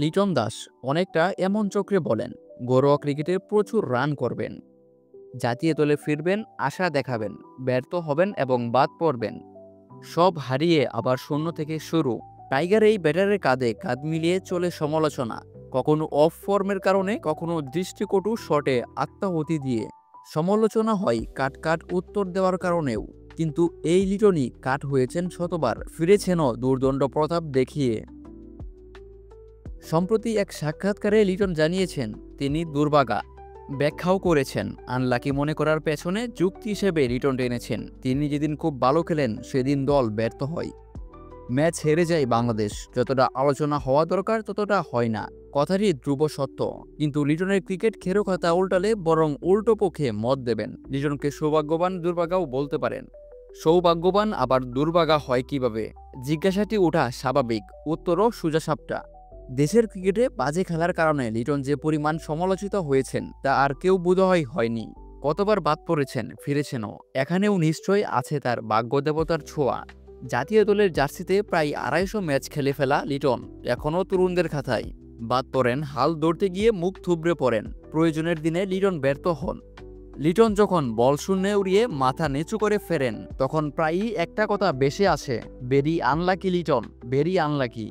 লিটন দাস অনেকটা এমন চক্রে বলেন, ঘরোয়া ক্রিকেটে প্রচুর রান করবেন, জাতীয় দলে ফিরবেন, আশা দেখাবেন, ব্যর্থ হবেন এবং বাদ পড়বেন, সব হারিয়ে আবার শূন্য থেকে শুরু। টাইগার এই ব্যাটারের কাঁধে কাঁধ মিলিয়ে চলে সমালোচনা, কখনো অফ ফর্মের কারণে, কখনো দৃষ্টিকটু শটে আত্মাহুতি দিয়ে। সমালোচনা হয় কাট কাট উত্তর দেওয়ার কারণেও, কিন্তু এই লিটনই কাট হয়েছেন শতবার, ফিরেছেনও দুর্দণ্ড প্রতাপ দেখিয়ে। সম্প্রতি এক সাক্ষাৎকারে লিটন জানিয়েছেন তিনি দুর্ভাগা, ব্যাখ্যাও করেছেন আনলাকি মনে করার পেছনে যুক্তি হিসেবে লিটন টেনেছেন তিনি যেদিন খুব ভালো খেলেন সেদিন দল ব্যর্থ হয়, ম্যাচ হেরে যায় বাংলাদেশ, যতটা আলোচনা হওয়া দরকার ততটা হয় না, কথাটি ধ্রুব সত্য। কিন্তু লিটনের ক্রিকেট খেরোখাতা উল্টালে বরং উল্টো পক্ষে মত দেবেন। লিটনকে সৌভাগ্যবান দুর্ভাগাও বলতে পারেন। সৌভাগ্যবান আবার দুর্ভাগা হয় কিভাবে, জিজ্ঞাসাটি ওঠা স্বাভাবিক, উত্তরও সোজাসাপটা। দেশের ক্রিকেটে বাজে খেলার কারণে লিটন যে পরিমাণ সমালোচিত হয়েছেন তা আর কেউ বোধহয় হয়নি। কতবার বাদ পড়েছেন, ফিরেছেনও, এখানেও নিশ্চয়ই আছে তার ভাগ্যদেবতার ছোঁয়া। জাতীয় দলের জার্সিতে প্রায় ২৫০ ম্যাচ খেলে ফেলা লিটন এখনও তরুণদের খাতায়। বাদ পড়েন, হাল ধরতে গিয়ে মুখ থুবড়ে পড়েন, প্রয়োজনের দিনে লিটন ব্যর্থ হন। লিটন যখন বল শূন্যে উড়িয়ে মাথা নিচু করে ফেরেন তখন প্রায়ই একটা কথা বেশি আসে, very unlucky Liton, very unlucky.